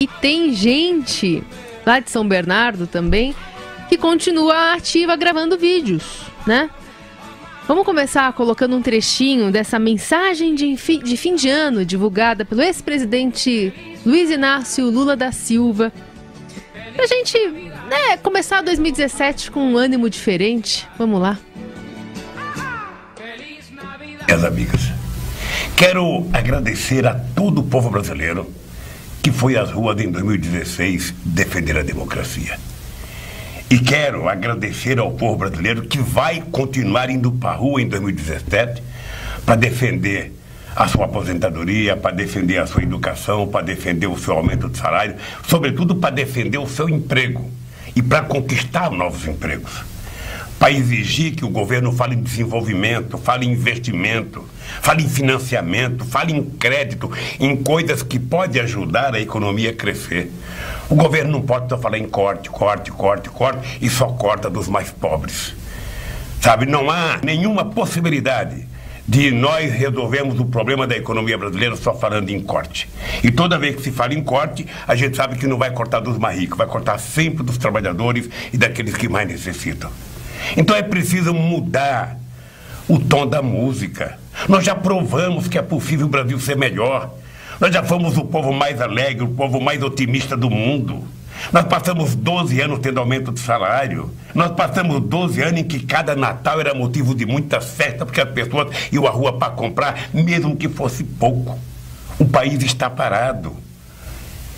E tem gente lá de São Bernardo também que continua ativa gravando vídeos, né? Vamos começar colocando um trechinho dessa mensagem de fim de ano divulgada pelo ex-presidente Luiz Inácio Lula da Silva. Pra gente, né, começar 2017 com um ânimo diferente. Vamos lá. Meus amigos, quero agradecer a todo o povo brasileiro que foi às ruas em 2016 defender a democracia. E quero agradecer ao povo brasileiro que vai continuar indo para a rua em 2017 para defender a sua aposentadoria, para defender a sua educação, para defender o seu aumento de salário, sobretudo para defender o seu emprego e para conquistar novos empregos. Para exigir que o governo fale em desenvolvimento, fale em investimento, fale em financiamento, fale em crédito, em coisas que podem ajudar a economia a crescer. O governo não pode só falar em corte e só corta dos mais pobres. Sabe, não há nenhuma possibilidade de nós resolvermos o problema da economia brasileira só falando em corte. E toda vez que se fala em corte, a gente sabe que não vai cortar dos mais ricos, vai cortar sempre dos trabalhadores e daqueles que mais necessitam. Então é preciso mudar o tom da música. Nós já provamos que é possível o Brasil ser melhor. Nós já fomos o povo mais alegre, o povo mais otimista do mundo. Nós passamos 12 anos tendo aumento de salário. Nós passamos 12 anos em que cada Natal era motivo de muita festa, porque as pessoas iam à rua para comprar, mesmo que fosse pouco. O país está parado.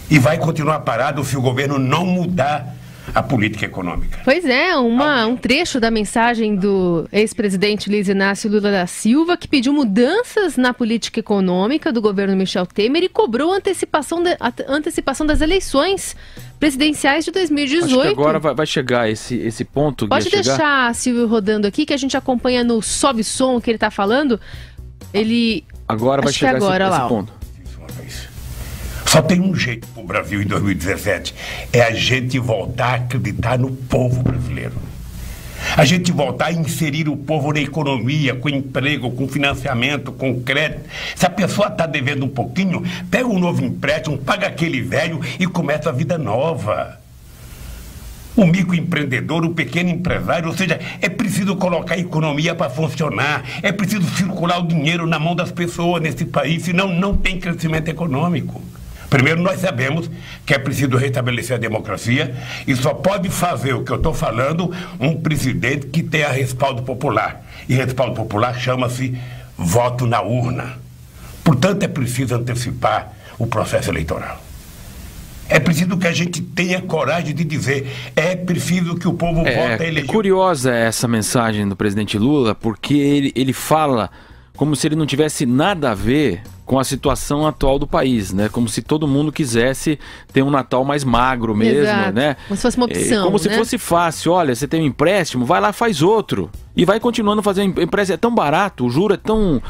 E vai continuar parado se o governo não mudar a política econômica. Pois é, um trecho da mensagem do ex-presidente Luiz Inácio Lula da Silva, que pediu mudanças na política econômica do governo Michel Temer e cobrou a antecipação das eleições presidenciais de 2018. Acho que agora vai chegar esse ponto. Pode deixar, Silvio, rodando aqui, que a gente acompanha no Sobe Som que ele está falando. Ele... Agora vai chegar esse ponto. Só tem um jeito para o Brasil em 2017, é a gente voltar a acreditar no povo brasileiro. A gente voltar a inserir o povo na economia, com emprego, com financiamento, com crédito. Se a pessoa está devendo um pouquinho, pega um novo empréstimo, paga aquele velho e começa a vida nova. O microempreendedor, o pequeno empresário, ou seja, é preciso colocar a economia para funcionar, é preciso circular o dinheiro na mão das pessoas nesse país, senão não tem crescimento econômico. Primeiro, nós sabemos que é preciso restabelecer a democracia e só pode fazer o que eu estou falando um presidente que tenha respaldo popular. E respaldo popular chama-se voto na urna. Portanto, é preciso antecipar o processo eleitoral. É preciso que a gente tenha coragem de dizer, é preciso que o povo vote a eleger. É curiosa essa mensagem do presidente Lula, porque ele fala como se ele não tivesse nada a ver com a situação atual do país, né? Como se todo mundo quisesse ter um Natal mais magro mesmo, Exato. Né? Como se fosse uma opção, como se fosse fácil. Olha, você tem um empréstimo, vai lá, faz outro. E vai continuando fazendo empréstimo. É tão barato, o juro é tão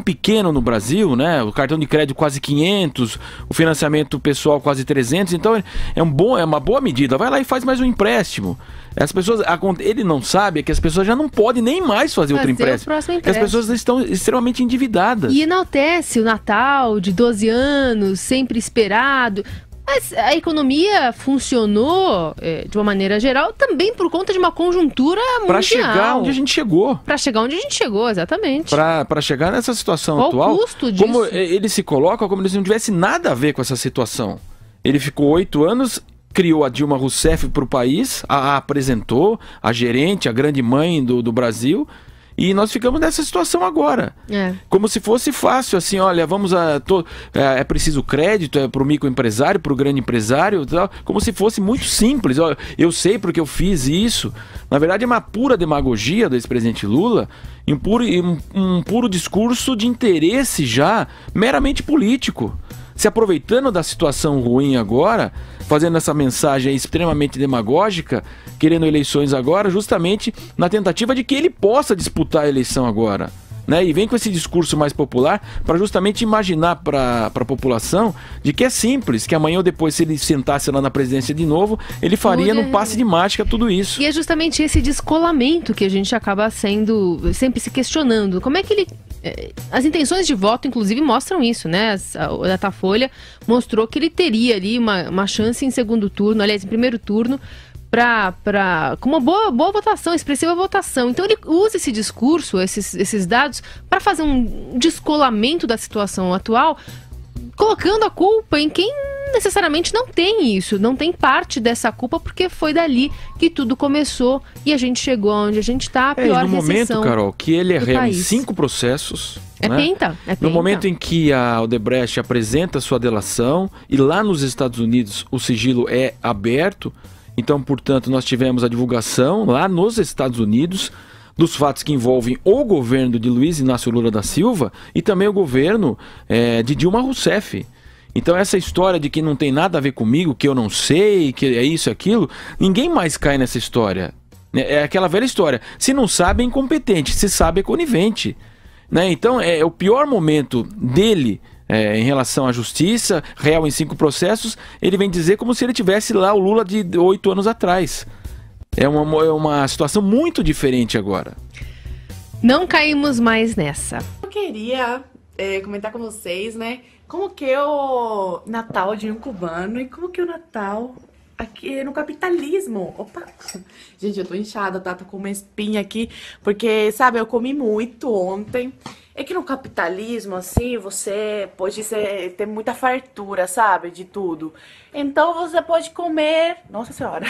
pequeno no Brasil, né? O cartão de crédito quase 500, o financiamento pessoal quase 300. Então é uma boa medida. Vai lá e faz mais um empréstimo. As pessoas, ele não sabe que as pessoas já não podem nem mais fazer outro empréstimo. Porque as pessoas estão extremamente endividadas. E enaltece o Natal de 12 anos, sempre esperado. Mas a economia funcionou, de uma maneira geral, também por conta de uma conjuntura mundial. Para chegar onde a gente chegou. Para chegar onde a gente chegou, exatamente. Para chegar nessa situação Qual atual. O custo disso? Como ele se coloca como se não tivesse nada a ver com essa situação. Ele ficou 8 anos, criou a Dilma Rousseff para o país, a apresentou, a gerente, a grande mãe do Brasil. E nós ficamos nessa situação agora. Como se fosse fácil, assim, olha, é preciso crédito para o microempresário, para o grande empresário, tal, como se fosse muito simples. Olha, eu sei porque eu fiz isso. Na verdade, é uma pura demagogia do ex-presidente Lula, um puro discurso de interesse já meramente político. Se aproveitando da situação ruim agora, fazendo essa mensagem extremamente demagógica, querendo eleições agora, justamente na tentativa de que ele possa disputar a eleição agora. Né? E vem com esse discurso mais popular para justamente imaginar para a população de que é simples, que amanhã ou depois, se ele sentasse lá na presidência de novo, ele faria num passe de mágica tudo isso. E é justamente esse descolamento que a gente acaba sempre se questionando. Como é que ele As intenções de voto, inclusive, mostram isso, né? O Datafolha mostrou que ele teria ali uma chance em segundo turno, aliás, em primeiro turno, com uma boa votação, expressiva votação. Então ele usa esse discurso, esses dados, para fazer um descolamento da situação atual, colocando a culpa em quem necessariamente não tem isso, não tem parte dessa culpa, porque foi dali que tudo começou e a gente chegou onde a gente está, a pior no recessão momento, Carol, que ele é réu em país. 5 processos... É penta. No momento em que a Odebrecht apresenta sua delação, e lá nos Estados Unidos o sigilo é aberto, então, portanto, nós tivemos a divulgação lá nos Estados Unidos dos fatos que envolvem o governo de Luiz Inácio Lula da Silva e também o governo de Dilma Rousseff. Então essa história de que não tem nada a ver comigo, que eu não sei, que é isso e aquilo, ninguém mais cai nessa história. É aquela velha história. Se não sabe, é incompetente. Se sabe, é conivente. Né? Então é o pior momento dele em relação à justiça, réu em 5 processos, ele vem dizer como se ele tivesse lá o Lula de 8 anos atrás. É uma situação muito diferente agora. Não caímos mais nessa. Eu queria comentar com vocês, né, como que é o Natal de um cubano e como que é o Natal aqui no capitalismo. Opa! Gente, eu tô inchada, tá? Tô com uma espinha aqui, porque, sabe, eu comi muito ontem. É que no capitalismo, assim, você pode ter muita fartura, sabe, de tudo. Então você pode comer, nossa senhora,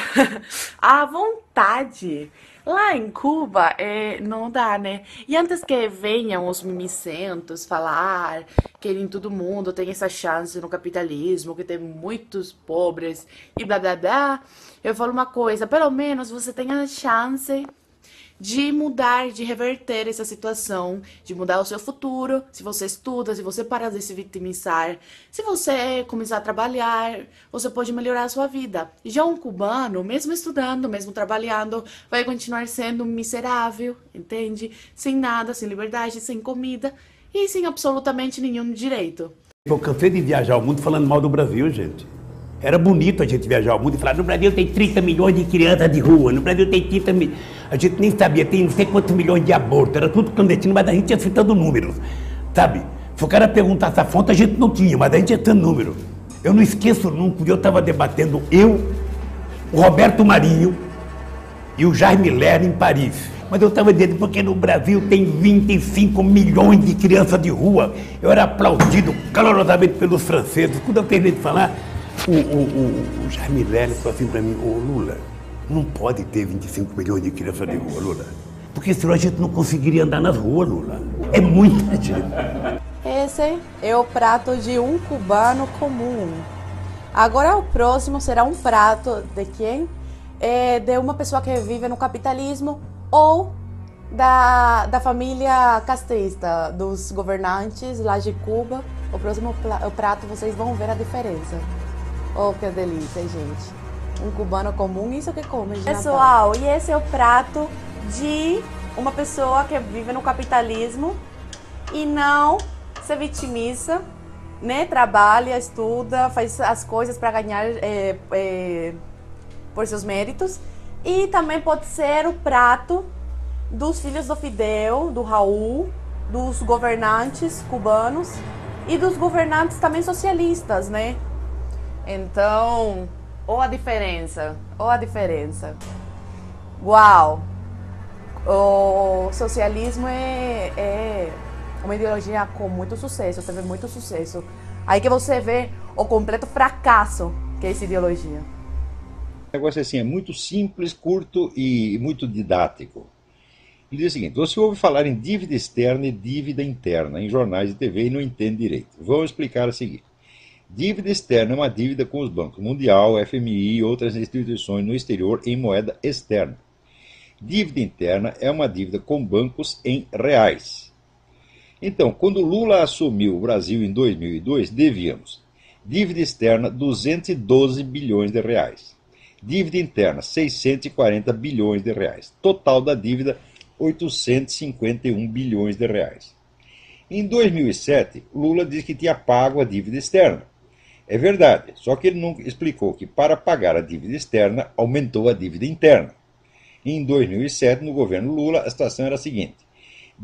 à vontade. Lá em Cuba, não dá, né? E antes que venham os mimicentos falar que nem todo mundo tem essa chance no capitalismo, que tem muitos pobres e blá blá blá, eu falo uma coisa, pelo menos você tem a chance de mudar, de reverter essa situação, de mudar o seu futuro, se você estuda, se você parar de se vitimizar, se você começar a trabalhar, você pode melhorar a sua vida. Já um cubano, mesmo estudando, mesmo trabalhando, vai continuar sendo miserável, entende? Sem nada, sem liberdade, sem comida e sem absolutamente nenhum direito. Eu cansei de viajar o mundo falando mal do Brasil, gente. Era bonito a gente viajar o mundo e falar, no Brasil tem 30 milhões de crianças de rua, no Brasil tem 30 milhões... A gente nem sabia, tem não sei quantos milhões de abortos, era tudo clandestino, mas a gente ia citando números, sabe? Se o cara perguntasse a fonte, a gente não tinha, mas a gente ia citando números. Eu não esqueço nunca, eu estava debatendo, o Roberto Marinho e o Jaime Lerner em Paris. Mas eu estava dizendo, porque no Brasil tem 25 milhões de crianças de rua. Eu era aplaudido calorosamente pelos franceses. Quando eu terminei de falar, o Jaime Lerner falou assim para mim, ô Lula, não pode ter 25 milhões de crianças de rua, Lula. Porque senão a gente não conseguiria andar nas ruas, Lula. É muita gente. Esse é o prato de um cubano comum. Agora o próximo será um prato de quem? De uma pessoa que vive no capitalismo ou da família castrista, dos governantes lá de Cuba. O próximo prato vocês vão ver a diferença. Oh, que delícia, gente. Um cubano comum, isso que come de Pessoal, Natal. E esse é o prato de uma pessoa que vive no capitalismo e não se vitimiza, né? Trabalha, estuda, faz as coisas para ganhar por seus méritos. E também pode ser o prato dos filhos do Fidel, do Raul, dos governantes cubanos e dos governantes também socialistas, né? Então, ou a diferença. Uau! O socialismo é uma ideologia com muito sucesso, teve muito sucesso. Aí que você vê o completo fracasso que é essa ideologia. O negócio assim, é muito simples, curto e muito didático. Ele diz o seguinte, você ouve falar em dívida externa e dívida interna em jornais e TV e não entende direito. Vou explicar o seguinte. Dívida externa é uma dívida com os bancos Mundial, FMI e outras instituições no exterior em moeda externa. Dívida interna é uma dívida com bancos em reais. Então, quando Lula assumiu o Brasil em 2002, devíamos dívida externa 212 bilhões de reais. Dívida interna 640 bilhões de reais. Total da dívida 851 bilhões de reais. Em 2007, Lula disse que tinha pago a dívida externa. É verdade, só que ele não explicou que para pagar a dívida externa, aumentou a dívida interna. Em 2007, no governo Lula, a situação era a seguinte.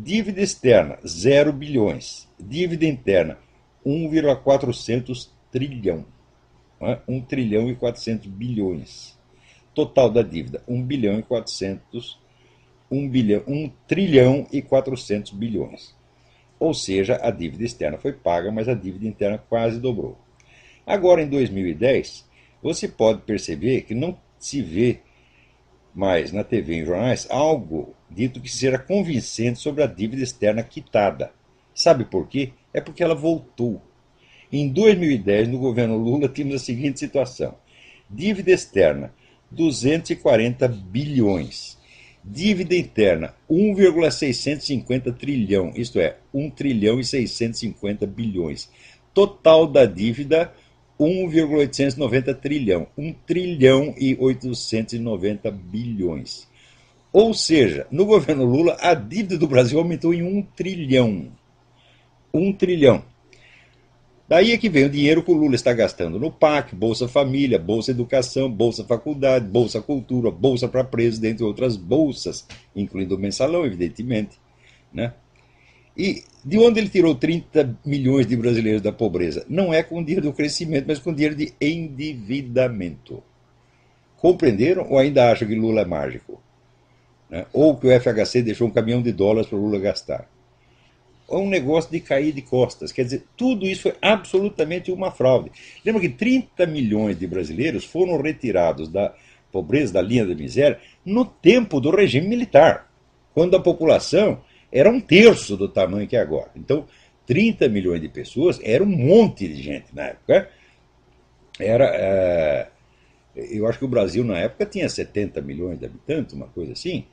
Dívida externa, 0 bilhões. Dívida interna, 1,400 trilhão. 1 trilhão e 400 bilhões. Total da dívida, 1 trilhão e 400 bilhões. Ou seja, a dívida externa foi paga, mas a dívida interna quase dobrou. Agora, em 2010, você pode perceber que não se vê mais na TV e em jornais algo dito que seja convincente sobre a dívida externa quitada. Sabe por quê? É porque ela voltou. Em 2010, no governo Lula, tínhamos a seguinte situação. Dívida externa, 240 bilhões. Dívida interna, 1,650 trilhão, isto é, 1 trilhão e 650 bilhões. Total da dívida, 1,890 trilhão, 1 trilhão e 890 bilhões. Ou seja, no governo Lula, a dívida do Brasil aumentou em 1 trilhão. 1 trilhão. Daí é que vem o dinheiro que o Lula está gastando no PAC, Bolsa Família, Bolsa Educação, Bolsa Faculdade, Bolsa Cultura, Bolsa para Presos, dentre outras bolsas, incluindo o mensalão, evidentemente. Né? E de onde ele tirou 30 milhões de brasileiros da pobreza? Não é com dinheiro do crescimento, mas com dinheiro de endividamento. Compreenderam ou ainda acham que Lula é mágico? Né? Ou que o FHC deixou um caminhão de dólares para o Lula gastar? É um negócio de cair de costas. Quer dizer, tudo isso foi absolutamente uma fraude. Lembra que 30 milhões de brasileiros foram retirados da pobreza, da linha da miséria, no tempo do regime militar, quando a população era 1/3 do tamanho que é agora. Então, 30 milhões de pessoas era um monte de gente na época. Eu acho que o Brasil, na época, tinha 70 milhões de habitantes, uma coisa assim.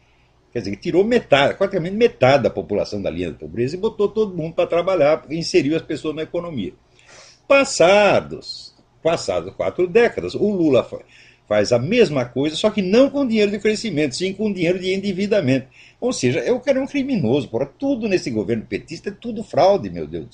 Quer dizer, que tirou metade, praticamente metade da população da linha da pobreza e botou todo mundo para trabalhar, porque inseriu as pessoas na economia. Passadas 4 décadas, o Lula faz a mesma coisa, só que não com dinheiro de crescimento, sim com dinheiro de endividamento. Ou seja, eu quero um criminoso, porra. Tudo nesse governo petista é tudo fraude, meu Deus do céu.